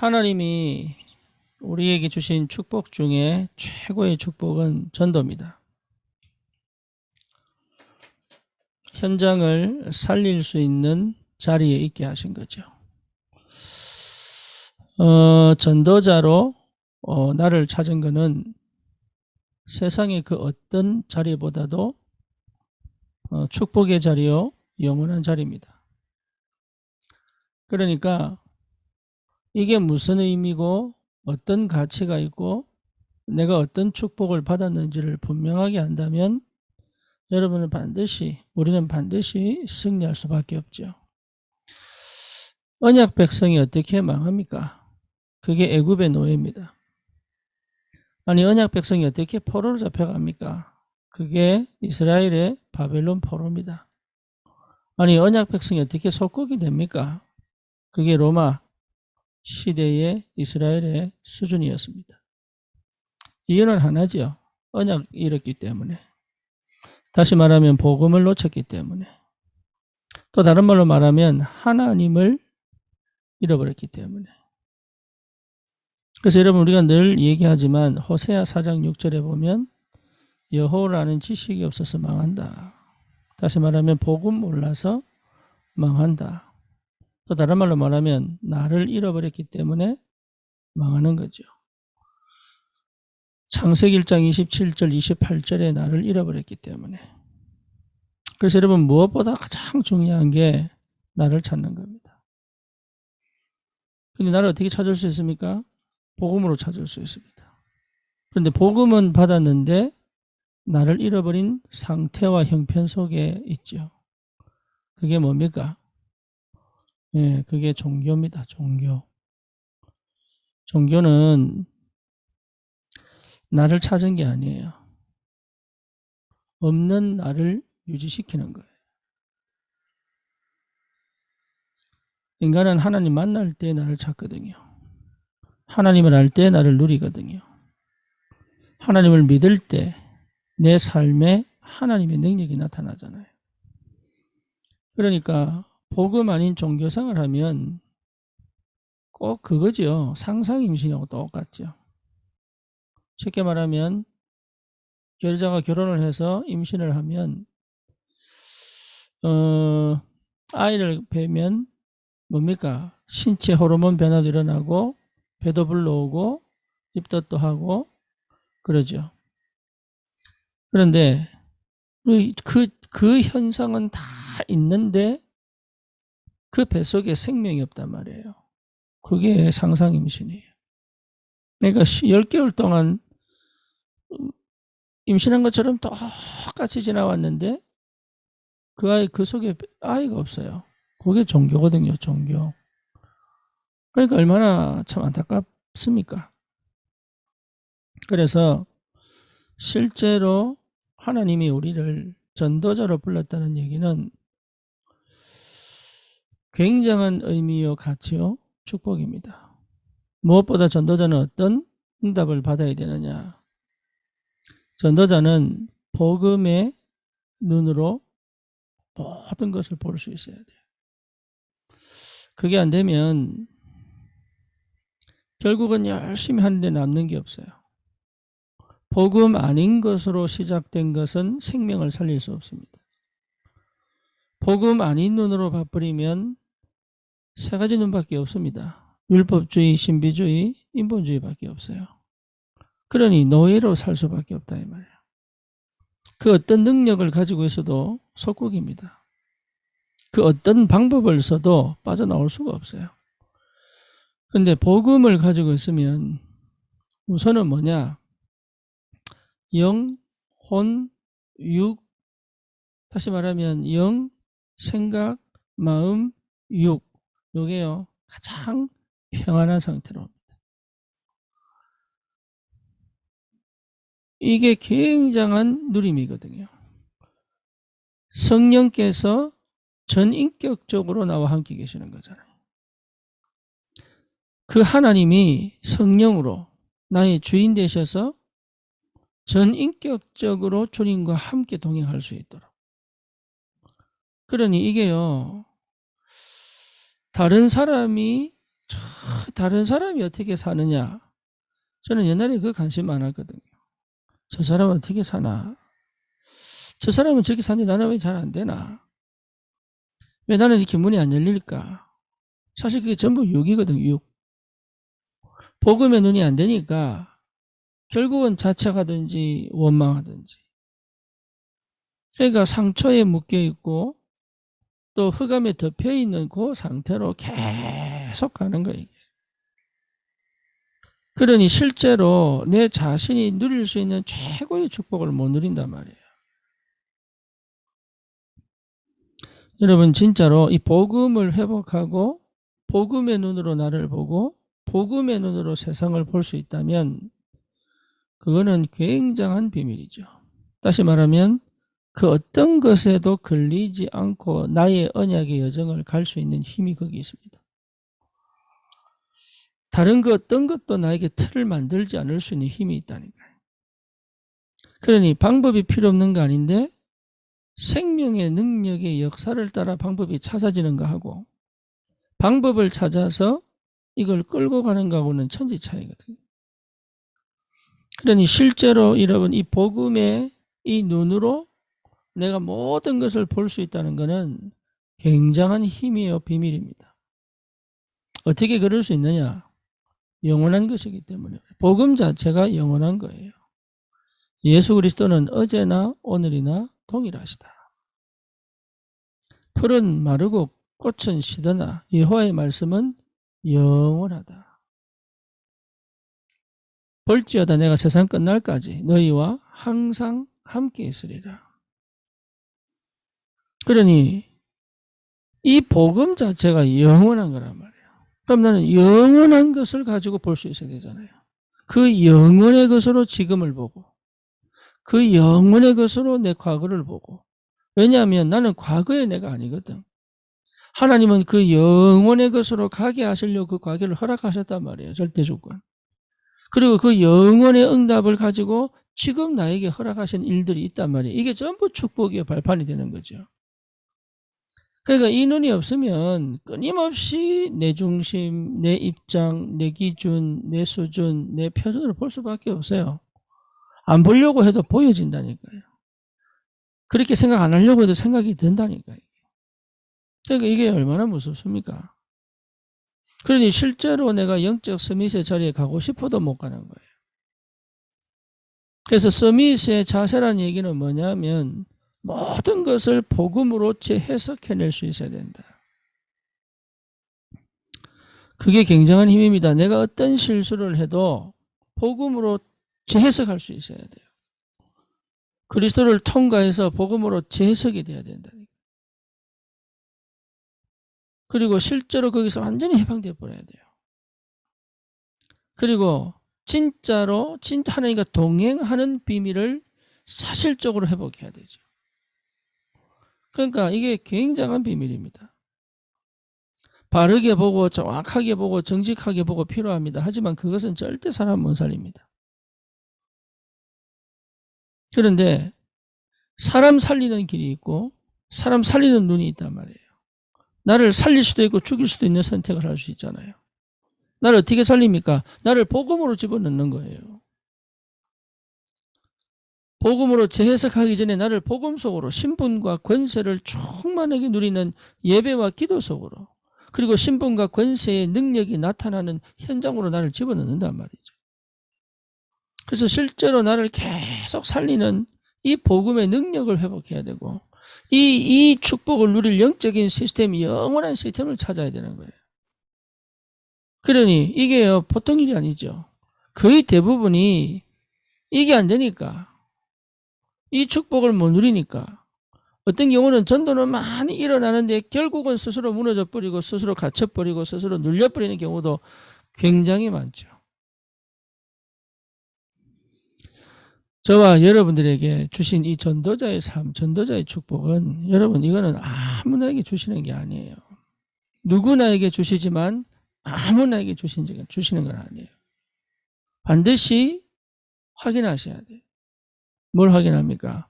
하나님이 우리에게 주신 축복 중에 최고의 축복은 전도입니다. 현장을 살릴 수 있는 자리에 있게 하신 거죠. 전도자로 나를 찾은 것은 세상의 그 어떤 자리보다도 축복의 자리요, 영원한 자리입니다. 그러니까 이게 무슨 의미고 어떤 가치가 있고 내가 어떤 축복을 받았는지를 분명하게 한다면 우리는 반드시 승리할 수밖에 없죠. 언약 백성이 어떻게 망합니까? 그게 애굽의 노예입니다. 아니, 언약 백성이 어떻게 포로로 잡혀갑니까? 그게 이스라엘의 바벨론 포로입니다. 아니, 언약 백성이 어떻게 속국이 됩니까? 그게 로마 시대의 이스라엘의 수준이었습니다. 이유는 하나죠. 언약 잃었기 때문에. 다시 말하면 복음을 놓쳤기 때문에. 또 다른 말로 말하면 하나님을 잃어버렸기 때문에. 그래서 여러분, 우리가 늘 얘기하지만 호세아 4장 6절에 보면 여호와라는 지식이 없어서 망한다. 다시 말하면 복음 몰라서 망한다. 또 다른 말로 말하면 나를 잃어버렸기 때문에 망하는 거죠. 창세기 1장 27절 28절에 나를 잃어버렸기 때문에. 그래서 여러분, 무엇보다 가장 중요한 게 나를 찾는 겁니다. 근데 나를 어떻게 찾을 수 있습니까? 복음으로 찾을 수 있습니다. 그런데 복음은 받았는데 나를 잃어버린 상태와 형편 속에 있죠. 그게 뭡니까? 예, 그게 종교입니다. 종교. 종교는 나를 찾은 게 아니에요. 없는 나를 유지시키는 거예요. 인간은 하나님 만날 때 나를 찾거든요. 하나님을 알 때 나를 누리거든요. 하나님을 믿을 때 내 삶에 하나님의 능력이 나타나잖아요. 그러니까 복음 아닌 종교생활 하면 꼭 그거죠. 상상임신하고 똑같죠. 쉽게 말하면 여자가 결혼을 해서 임신을 하면 아이를 배면 뭡니까? 신체 호르몬 변화도 일어나고 배도 불러오고 입덧도 하고 그러죠. 그런데 그 현상은 다 있는데 그 뱃속에 생명이 없단 말이에요. 그게 상상임신이에요. 그러니까 10개월 동안 임신한 것처럼 똑같이 지나왔는데 그 속에 아이가 없어요. 그게 종교거든요. 종교. 그러니까 얼마나 참 안타깝습니까? 그래서 실제로 하나님이 우리를 전도자로 불렀다는 얘기는 굉장한 의미요, 가치요, 축복입니다. 무엇보다 전도자는 어떤 응답을 받아야 되느냐? 전도자는 복음의 눈으로 모든 것을 볼 수 있어야 돼요. 그게 안 되면 결국은 열심히 하는데 남는 게 없어요. 복음 아닌 것으로 시작된 것은 생명을 살릴 수 없습니다. 복음 아닌 눈으로 봐버리면 세 가지 눈밖에 없습니다. 율법주의, 신비주의, 인본주의밖에 없어요. 그러니 노예로 살 수밖에 없다 이 말이에요. 그 어떤 능력을 가지고 있어도 속국입니다. 그 어떤 방법을 써도 빠져나올 수가 없어요. 그런데 복음을 가지고 있으면 우선은 뭐냐? 영, 혼, 육, 다시 말하면 영, 생각, 마음, 육, 요게요 가장 평안한 상태로 옵니다. 이게 굉장한 누림이거든요. 성령께서 전인격적으로 나와 함께 계시는 거잖아요. 그 하나님이 성령으로 나의 주인 되셔서 전인격적으로 주님과 함께 동행할 수 있도록. 그러니 이게요, 다른 사람이 다른 사람이 어떻게 사느냐. 저는 옛날에 그 관심 많았거든요. 저 사람은 어떻게 사나. 저 사람은 저렇게 사는데 나는 왜 잘 안 되나. 왜 나는 이렇게 문이 안 열릴까. 사실 그게 전부 육이거든요. 육. 복음의 눈이 안 되니까 결국은 자책하든지 원망하든지. 그러니까 상처에 묶여있고 또 흑암에 덮여있는 그 상태로 계속 가는 거예요. 그러니 실제로 내 자신이 누릴 수 있는 최고의 축복을 못 누린단 말이에요. 여러분 진짜로 이 복음을 회복하고 복음의 눈으로 나를 보고 복음의 눈으로 세상을 볼 수 있다면 그거는 굉장한 비밀이죠. 다시 말하면 그 어떤 것에도 걸리지 않고 나의 언약의 여정을 갈 수 있는 힘이 거기 있습니다. 다른 그 어떤 것도 나에게 틀을 만들지 않을 수 있는 힘이 있다니까요. 그러니 방법이 필요 없는 거 아닌데 생명의 능력의 역사를 따라 방법이 찾아지는 거하고 방법을 찾아서 이걸 끌고 가는 거하고는 천지 차이거든요. 그러니 실제로 여러분 이 복음의 이 눈으로 내가 모든 것을 볼 수 있다는 것은 굉장한 힘이요 비밀입니다. 어떻게 그럴 수 있느냐? 영원한 것이기 때문에 복음 자체가 영원한 거예요. 예수 그리스도는 어제나 오늘이나 동일하시다. 풀은 마르고 꽃은 시드나 여호와의 말씀은 영원하다. 볼지어다 내가 세상 끝날까지 너희와 항상 함께 있으리라. 그러니 이 복음 자체가 영원한 거란 말이에요. 그럼 나는 영원한 것을 가지고 볼 수 있어야 되잖아요. 그 영원의 것으로 지금을 보고 그 영원의 것으로 내 과거를 보고. 왜냐하면 나는 과거의 내가 아니거든. 하나님은 그 영원의 것으로 가게 하시려고 그 과거를 허락하셨단 말이에요. 절대 조건. 그리고 그 영원의 응답을 가지고 지금 나에게 허락하신 일들이 있단 말이에요. 이게 전부 축복의 발판이 되는 거죠. 그러니까 이 눈이 없으면 끊임없이 내 중심, 내 입장, 내 기준, 내 수준, 내 표준을 볼 수밖에 없어요. 안 보려고 해도 보여진다니까요. 그렇게 생각 안 하려고 해도 생각이 든다니까요. 그러니까 이게 얼마나 무섭습니까? 그러니 실제로 내가 영적 서밋의 자리에 가고 싶어도 못 가는 거예요. 그래서 서밋의 자세라는 얘기는 뭐냐면 모든 것을 복음으로 재해석해낼 수 있어야 된다. 그게 굉장한 힘입니다. 내가 어떤 실수를 해도 복음으로 재해석할 수 있어야 돼요. 그리스도를 통과해서 복음으로 재해석이 돼야 된다. 그리고 실제로 거기서 완전히 해방되어 버려야 돼요. 그리고 진짜로 진짜 하나님과 동행하는 비밀을 사실적으로 회복해야 되죠. 그러니까 이게 굉장한 비밀입니다. 바르게 보고 정확하게 보고 정직하게 보고 필요합니다. 하지만 그것은 절대 사람 못 살립니다. 그런데 사람 살리는 길이 있고 사람 살리는 눈이 있단 말이에요. 나를 살릴 수도 있고 죽일 수도 있는 선택을 할 수 있잖아요. 나를 어떻게 살립니까? 나를 복음으로 집어넣는 거예요. 복음으로 재해석하기 전에 나를 복음 속으로 신분과 권세를 충만하게 누리는 예배와 기도 속으로 그리고 신분과 권세의 능력이 나타나는 현장으로 나를 집어넣는단 말이죠. 그래서 실제로 나를 계속 살리는 이 복음의 능력을 회복해야 되고 이 축복을 누릴 영적인 시스템, 영원한 시스템을 찾아야 되는 거예요. 그러니 이게요 보통 일이 아니죠. 거의 대부분이 이게 안 되니까 이 축복을 못 누리니까 어떤 경우는 전도는 많이 일어나는데 결국은 스스로 무너져 버리고 스스로 갇혀버리고 스스로 눌려버리는 경우도 굉장히 많죠. 저와 여러분들에게 주신 이 전도자의 삶, 전도자의 축복은 여러분 이거는 아무나에게 주시는 게 아니에요. 누구나에게 주시지만 아무나에게 주시는 건 아니에요. 반드시 확인하셔야 돼요. 뭘 확인합니까?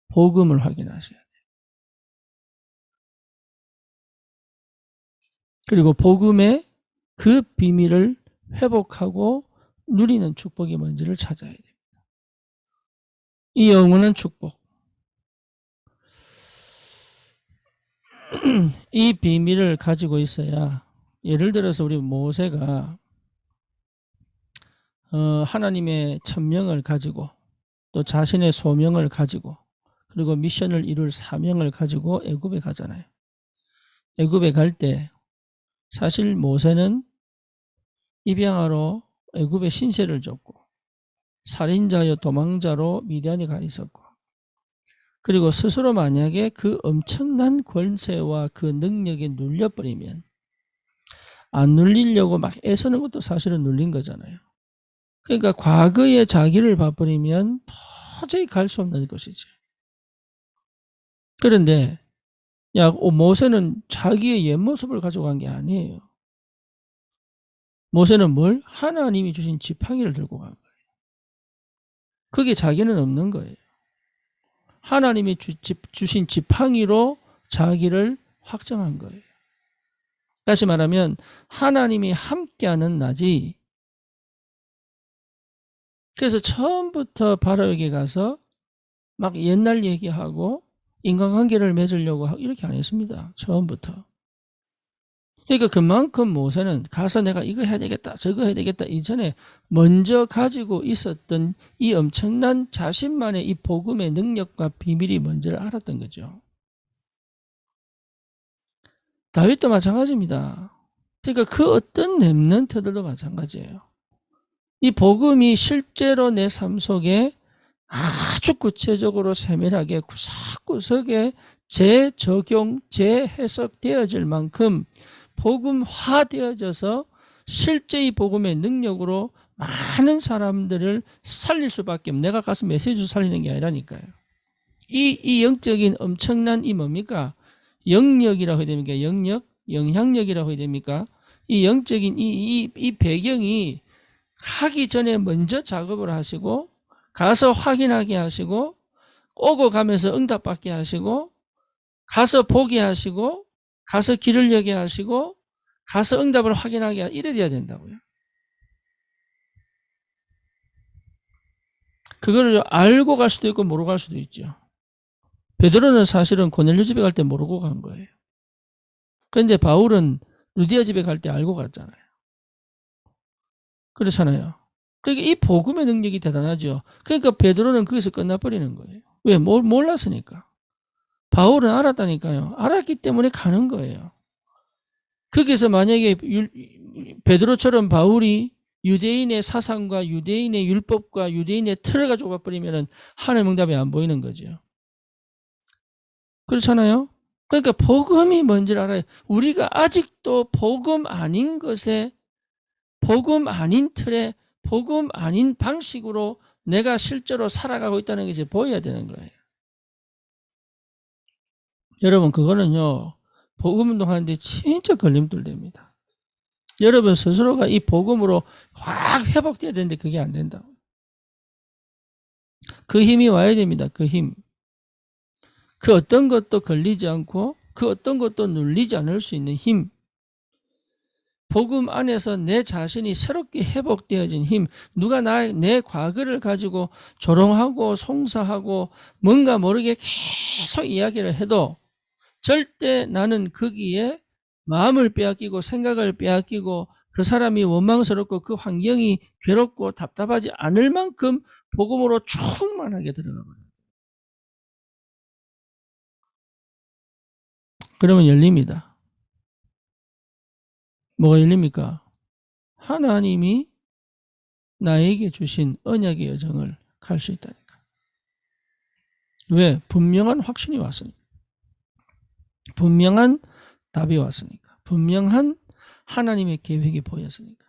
복음을 확인하셔야 돼요. 그리고 복음의 그 비밀을 회복하고 누리는 축복이 뭔지를 찾아야 됩니다. 이 영원한 축복. 이 비밀을 가지고 있어야, 예를 들어서 우리 모세가 하나님의 천명을 가지고 또 자신의 소명을 가지고 그리고 미션을 이룰 사명을 가지고 애굽에 가잖아요. 애굽에 갈 때 사실 모세는 입양하러 애굽에 신세를 졌고 살인자여 도망자로 미디안에 가 있었고, 그리고 스스로 만약에 그 엄청난 권세와 그 능력에 눌려버리면 안 눌리려고 막 애쓰는 것도 사실은 눌린 거잖아요. 그러니까 과거에 자기를 봐버리면 도저히 갈 수 없는 것이지. 그런데 모세는 자기의 옛 모습을 가져간 게 아니에요. 모세는 뭘? 하나님이 주신 지팡이를 들고 간 거예요. 그게 자기는 없는 거예요. 하나님이 주신 지팡이로 자기를 확정한 거예요. 다시 말하면 하나님이 함께하는 나지. 그래서 처음부터 바로에게 가서 막 옛날 얘기하고 인간관계를 맺으려고 하고 이렇게 안 했습니다. 처음부터. 그러니까 그만큼 모세는 가서 내가 이거 해야 되겠다 저거 해야 되겠다 이전에 먼저 가지고 있었던 이 엄청난 자신만의 이 복음의 능력과 비밀이 뭔지를 알았던 거죠. 다윗도 마찬가지입니다. 그러니까 그 어떤 렘넌트들도 마찬가지예요. 이 복음이 실제로 내 삶 속에 아주 구체적으로 세밀하게 구석구석에 재적용, 재해석되어질 만큼 복음화되어져서 실제 이 복음의 능력으로 많은 사람들을 살릴 수밖에 없는, 내가 가서 메시지를 살리는 게 아니라니까요. 이 영적인 엄청난 이 뭡니까? 영역이라고 해야 됩니까? 영역? 영향력이라고 해야 됩니까? 이 영적인 이 배경이 하기 전에 먼저 작업을 하시고 가서 확인하게 하시고 오고 가면서 응답받게 하시고 가서 보게 하시고 가서 길을 여게 하시고 가서 응답을 확인하게 하시고 이래야 된다고요. 그거를 알고 갈 수도 있고 모르고 갈 수도 있죠. 베드로는 사실은 고넬료 집에 갈 때 모르고 간 거예요. 그런데 바울은 루디아 집에 갈 때 알고 갔잖아요. 그렇잖아요. 그러니까 이 복음의 능력이 대단하죠. 그러니까 베드로는 거기서 끝나버리는 거예요. 왜? 몰랐으니까. 바울은 알았다니까요. 알았기 때문에 가는 거예요. 거기서 만약에 베드로처럼 바울이 유대인의 사상과 유대인의 율법과 유대인의 틀을 가지고 가버리면 하나님 응답이 안 보이는 거죠. 그렇잖아요. 그러니까 복음이 뭔지를 알아요. 우리가 아직도 복음 아닌 것에, 복음 아닌 틀에, 복음 아닌 방식으로 내가 실제로 살아가고 있다는 것이 보여야 되는 거예요. 여러분, 그거는요, 복음 운동하는데 진짜 걸림돌 됩니다. 여러분 스스로가 이 복음으로 확 회복돼야 되는데 그게 안 된다고. 그 힘이 와야 됩니다. 그 힘. 그 어떤 것도 걸리지 않고 그 어떤 것도 눌리지 않을 수 있는 힘. 복음 안에서 내 자신이 새롭게 회복되어진 힘. 누가 내 과거를 가지고 조롱하고 송사하고 뭔가 모르게 계속 이야기를 해도 절대 나는 거기에 마음을 빼앗기고 생각을 빼앗기고 그 사람이 원망스럽고 그 환경이 괴롭고 답답하지 않을 만큼 복음으로 충만하게 들어가 버려요. 그러면 열립니다. 뭐가 열립니까? 하나님이 나에게 주신 언약의 여정을 갈 수 있다니까. 왜? 분명한 확신이 왔으니까. 분명한 답이 왔으니까. 분명한 하나님의 계획이 보였으니까.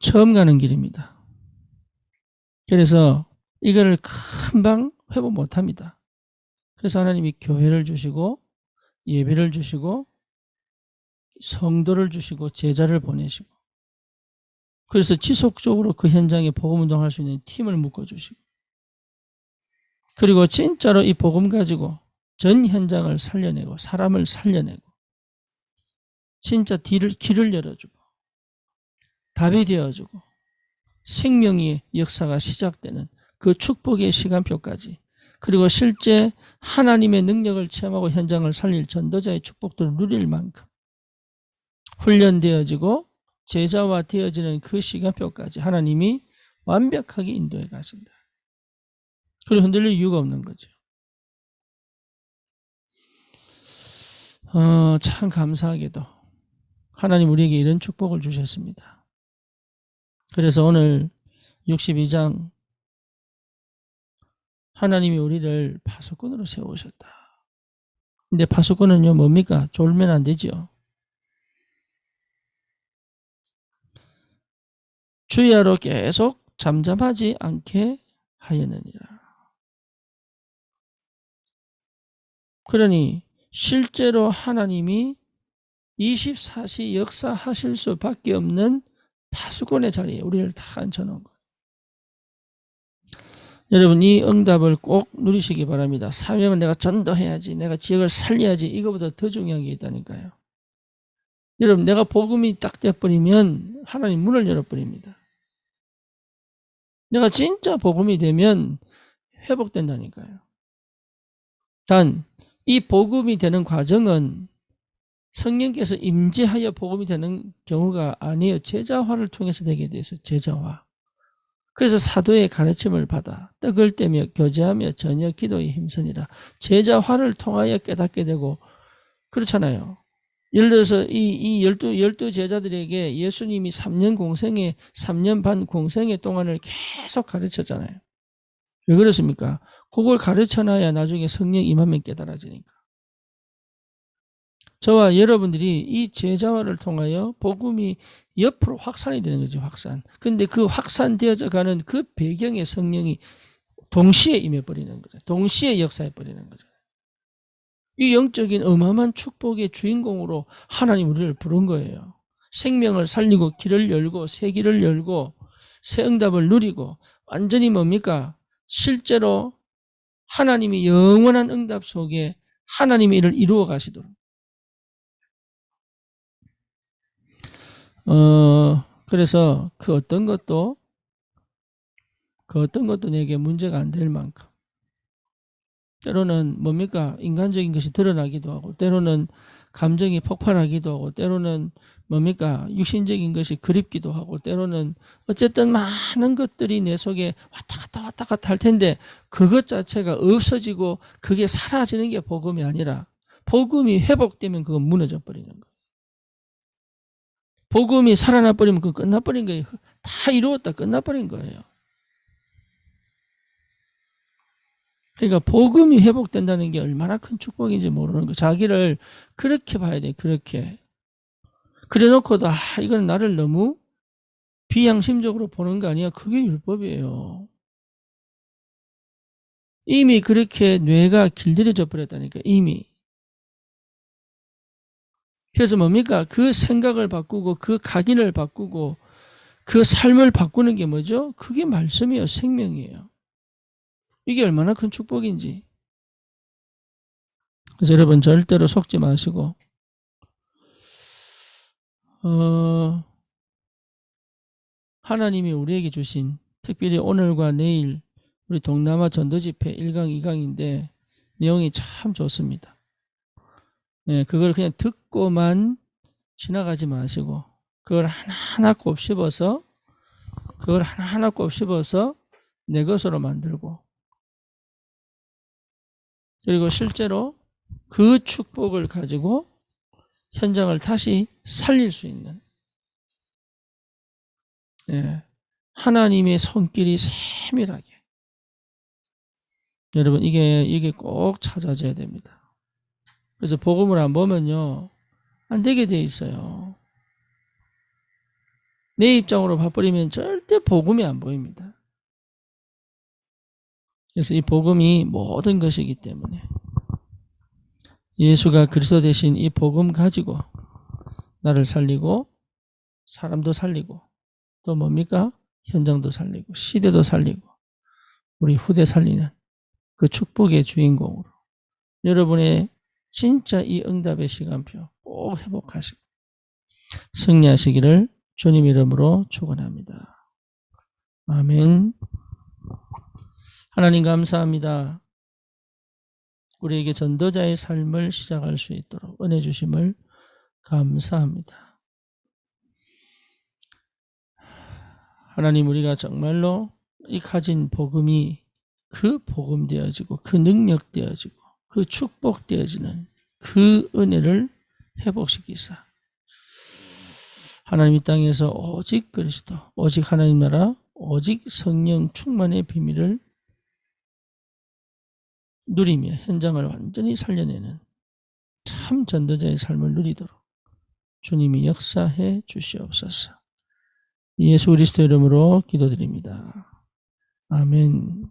처음 가는 길입니다. 그래서 이거를 금방 회복 못합니다. 그래서 하나님이 교회를 주시고 예배를 주시고 성도를 주시고 제자를 보내시고, 그래서 지속적으로 그 현장에 복음운동할 수 있는 팀을 묶어주시고, 그리고 진짜로 이 복음 가지고 전 현장을 살려내고 사람을 살려내고 진짜 길을 열어주고 답이 되어주고 생명의 역사가 시작되는 그 축복의 시간표까지, 그리고 실제 하나님의 능력을 체험하고 현장을 살릴 전도자의 축복들을 누릴 만큼 훈련되어지고 제자화 되어지는 그 시간표까지 하나님이 완벽하게 인도해 가신다. 그리고 흔들릴 이유가 없는 거죠. 참 감사하게도 하나님 우리에게 이런 축복을 주셨습니다. 그래서 오늘 62장 하나님이 우리를 파수꾼으로 세우셨다. 근데 파수꾼은요 뭡니까? 졸면 안 되지요. 주야로 계속 잠잠하지 않게 하였느니라. 그러니 실제로 하나님이 24시 역사하실 수밖에 없는 파수꾼의 자리에 우리를 다 앉혀놓은 거예요. 여러분 이 응답을 꼭 누리시기 바랍니다. 사명은 내가 전도해야지, 내가 지역을 살려야지, 이거보다 더 중요한 게 있다니까요. 여러분 내가 복음이 딱 돼버리면 하나님 문을 열어버립니다. 내가 진짜 복음이 되면 회복된다니까요. 단 이 복음이 되는 과정은 성령께서 임재하여 복음이 되는 경우가 아니에요. 제자화를 통해서 되게 돼 있어요. 제자화. 그래서 사도의 가르침을 받아 떡을 떼며 교제하며 저녁 기도에 힘쓰니라. 제자화를 통하여 깨닫게 되고 그렇잖아요. 예를 들어서 이 열두 제자들에게 예수님이 3년 반 공생의 동안을 계속 가르쳤잖아요. 왜 그렇습니까? 그걸 가르쳐놔야 나중에 성령 임하면 깨달아지니까. 저와 여러분들이 이 제자화를 통하여 복음이 옆으로 확산이 되는 거죠. 확산. 근데 그 확산되어져 가는 그 배경에 성령이 동시에 임해버리는 거죠. 동시에 역사해버리는 거죠. 이 영적인 어마어마한 축복의 주인공으로 하나님 우리를 부른 거예요. 생명을 살리고 길을 열고 새 길을 열고 새 응답을 누리고 완전히 뭡니까? 실제로 하나님이 영원한 응답 속에 하나님의 일을 이루어 가시도록. 그래서 그 어떤 것도 내게 문제가 안 될 만큼 때로는 뭡니까? 인간적인 것이 드러나기도 하고 때로는 감정이 폭발하기도 하고 때로는 뭡니까? 육신적인 것이 그립기도 하고 때로는 어쨌든 많은 것들이 내 속에 왔다 갔다 할 텐데 그것 자체가 없어지고 그게 사라지는 게 복음이 아니라 복음이 회복되면 그건 무너져 버리는 거예요. 복음이 살아나 버리면 그건 끝나버린 거예요. 다 이루었다 끝나버린 거예요. 그러니까 복음이 회복된다는 게 얼마나 큰 축복인지 모르는 거예요. 자기를 그렇게 봐야 돼. 그렇게. 그래 놓고도 이건 나를 너무 비양심적으로 보는 거 아니야. 그게 율법이에요. 이미 그렇게 뇌가 길들여져 버렸다니까. 이미. 그래서 뭡니까? 그 생각을 바꾸고 그 각인을 바꾸고 그 삶을 바꾸는 게 뭐죠? 그게 말씀이에요. 생명이에요. 이게 얼마나 큰 축복인지. 그래서 여러분 절대로 속지 마시고 하나님이 우리에게 주신 특별히 오늘과 내일 우리 동남아 전도집회 1강 2강인데 내용이 참 좋습니다. 네, 그걸 그냥 듣고만 지나가지 마시고 그걸 하나하나 곱씹어서 내 것으로 만들고 그리고 실제로 그 축복을 가지고 현장을 다시 살릴 수 있는 하나님의 손길이 세밀하게 여러분 이게 꼭 찾아져야 됩니다. 그래서 복음을 안 보면요 안 되게 돼 있어요. 내 입장으로 봐버리면 절대 복음이 안 보입니다. 그래서 이 복음이 모든 것이기 때문에 예수가 그리스도 되신 이 복음 가지고 나를 살리고 사람도 살리고 또 뭡니까? 현장도 살리고 시대도 살리고 우리 후대 살리는 그 축복의 주인공으로 여러분의 진짜 이 응답의 시간표 꼭 회복하시고 승리하시기를 주님 이름으로 축원합니다. 아멘. 하나님 감사합니다. 우리에게 전도자의 삶을 시작할 수 있도록 은혜 주심을 감사합니다. 하나님, 우리가 정말로 이 가진 복음이 그 복음 되어지고 그 능력 되어지고 그 축복 되어지는 그 은혜를 회복시키사 하나님 이 땅에서 오직 그리스도, 오직 하나님 나라, 오직 성령 충만의 비밀을 누리며 현장을 완전히 살려내는 참 전도자의 삶을 누리도록 주님이 역사해 주시옵소서. 예수 그리스도 이름으로 기도드립니다. 아멘.